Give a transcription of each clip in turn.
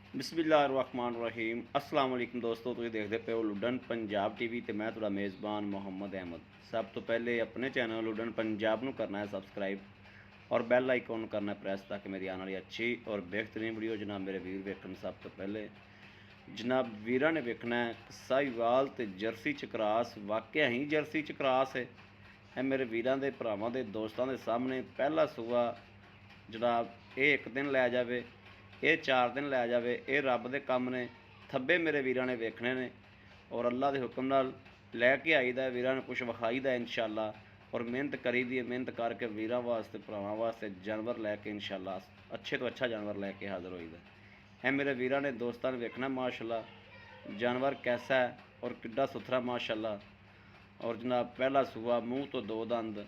बिस्मिल्लाहिर्रहमानिर्रहीम अस्सलाम वालेकुम दोस्तों, तुसीं देखदे पे हो लुडन पंजाब टीवी ते मैं तुहाडा मेज़बान मोहम्मद अहमद। सब तो पहले अपने चैनल लुडन पंजाब नूं करना है सबसक्राइब और बैल आइकॉन करना है प्रेस ताकि मेरी आने वाली अच्छी और बेहतरीन वीडियो जनाब मेरे वीर वेखन। सब तो पहले जनाब वीरां ने वेखना है साहिवाल ते जर्सी च क्रॉस, वाकया ही जर्सी च क्रॉस है। ਇਹ मेरे वीरां दे भरावां दे दोस्तां दे सामने पहला सूआ जनाब ये एक दिन लै जावे, ये 4 दिन लै जावे, ये रब दे कम ने। थब्बे मेरे वीरां ने वेखने ने और अल्लाह दे हुक्म नाल लैके आईदा है, वीरां ने कुछ विखाईदा इंशाअल्लाह और मेहनत करीदी है। मेहनत करके वीरां वास्ते भरावां वास्ते जानवर लैके इंशाअल्लाह अच्छे तो अच्छा जानवर लैके हाज़र होईदा है। मेरे वीरां ने दोस्तां ने वेखना माशाअल्लाह जानवर कैसा है और किड्डा सुथरा माशाअल्लाह। और जनाब पहला सूआ मूँह तो 2 दंद,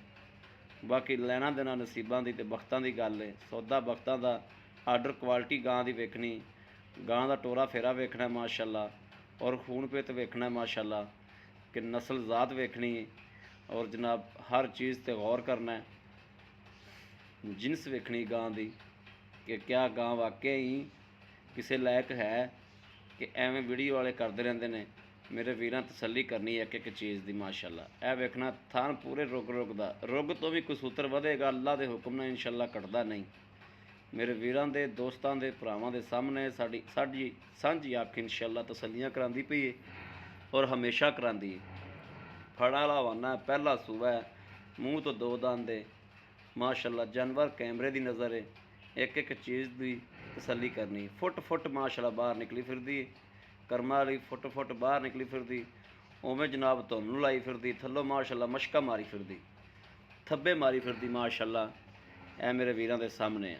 बाकी लैना देना नसीबां दी ते बख्तां दी गल है। सौदा बख्तां दा आर्डर क्वालिटी गां दी वेखनी, गां दा टोरा फेरा वेखना माशाअल्लाह और खून पेत वेखना माशाअल्लाह कि नस्ल ज़ात वेखनी और जनाब हर चीज़ ते गौर करना है, जिनस वेखनी गां दी कि क्या गां वाकई ही किसी लायक है कि एवें वीडियो वाले करते रहते हैं। मेरे वीरां तसल्ली करनी है एक चीज़ की माशाअल्लाह। यह वेखना थान पूरे रुग दा, रुग तो भी कसूतर वधेगा अल्लाह के हुक्म नाल इंशाअल्लाह कटदा नहीं। मेरे वीरां दे दोस्तां दे भरावां दे सामने साडी सांझी अख इंशाअल्लाह तसल्लियां करांदी पई है और हमेशा करांदी है। फड़ा वाला हवाना पहला सूआ है, मूँह तो 2 दंद है माशाअल्लाह। जानवर कैमरे की नज़र है, एक चीज़ की तसल्ली करनी। फुट फुट माशाअल्लाह बाहर निकली फिरदी है, करमां वाली फुट फुट बाहर निकली फिरदी, उवें जनाब धुन लाई फिरदी, थल्लों माशाअल्लाह मशका मारी फिरदी, थब्बे मारी फिरदी माशाअल्लाह। ए मेरे वीरां दे सामने है।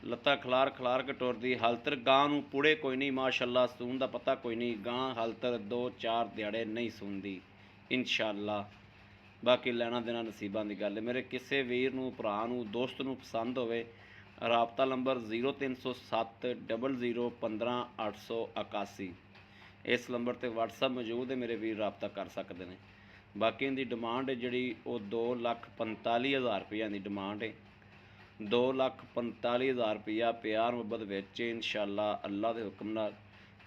लत्तां खलार खलार के टुरदी, हालतर गां नूं पुड़े कोई नहीं माशाअल्लाह, सून दा पता कोई नहीं। गां हालतर 2-4 दिहाड़े नहीं सूंदी इंशाअल्लाह। बाकी लैना देना नसीबां दी गल है। मेरे किसी वीर नूं भरा नूं दोस्त नूं पसंद होवे, राबता नंबर 0307 00 15 881 इस नंबर पर व्हाट्सअप मौजूद है, मेरे वीर राबता कर सकते हैं। बाकी इनकी डिमांड है जी 2,45,000 रुपया की डिमांड है। 2,45,000 रुपया प्यार मुहब्बत बेच इंशाअल्लाह अल्लाह के हुक्म नाल।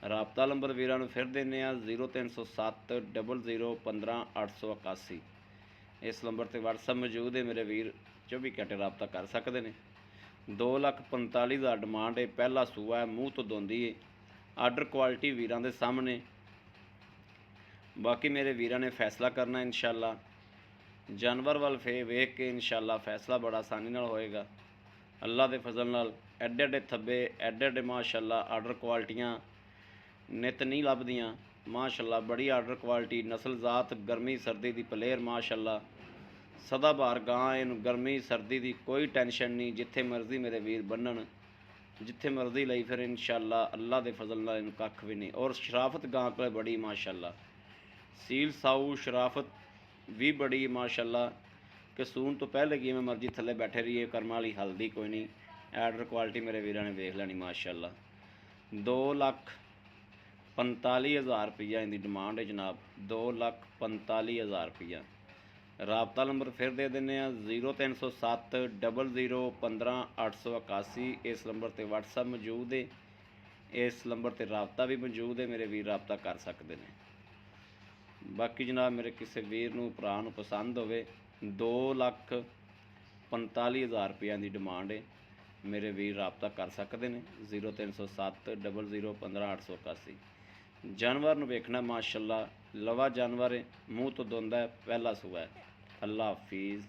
राबता नंबर वीरां नूं फिर देने 0307 00 15 881 इस नंबर पर व्हाट्सअप मौजूद है। मेरे वीर 24 घंटे राबता कर सकते हैं। 2,45,000 डिमांड है, पहला सूआ है, मूँह तो दोंदी है, आर्डर क्वालिटी वीरां दे सामने। बाकी मेरे वीरां ने फैसला करना इंशाअल्लाह, जानवर वाल वेख के इंशाअल्लाह फैसला बड़ा आसानी नाल होएगा अल्लाह के फजल नाल। एडे एडे थब्बे, एडे एडे माशाअल्लाह आर्डर क्वालिटियाँ नित नहीं लभदियाँ माशाअल्लाह। बड़ी आर्डर क्वालिटी नस्ल ज़ात गर्मी सर्दी की पलेर माशाअल्लाह। सदाबहार गां इन गर्मी सर्दी की कोई टेंशन नहीं, जिथे मर्जी मेरे वीर बन्नण, जिथे मर्जी लई फिर इंशाअल्लाह अल्लाह के फजल नाल इन्हूं कख भी नहीं। और शराफत गां कोल बड़ी माशाअल्लाह, सील साऊ शराफत भी बड़ी माशाअल्लाह कि सून तो पहले किवें मर्जी थले बैठे रहिए, कर्म वाली हल्दी कोई नहीं। आर्डर क्वालिटी मेरे वीरां ने वेख लैनी माशाअल्लाह। 2,45,000 रुपया इनकी डिमांड है जनाब, 2,45,000 रुपया। राबता नंबर फिर दे देने 0307 00 15 881 इस नंबर पर व्हाट्सअप मौजूद है, इस नंबर पर राबता भी मौजूद है, मेरे वीर राबता कर सकते हैं। बाकी जनाब मेरे किसी वीर नूं भरा नूं पसंद होवे 2,45,000 रुपया की डिमांड है, मेरे वीर राबता कर सकते हैं। 0307 00 15 881 जानवर नूं वेखना माशाअल्लाह, लवा जानवर है, मूँह तो दोंदा है, पहला सूआ है। अल्लाह हाफिज़।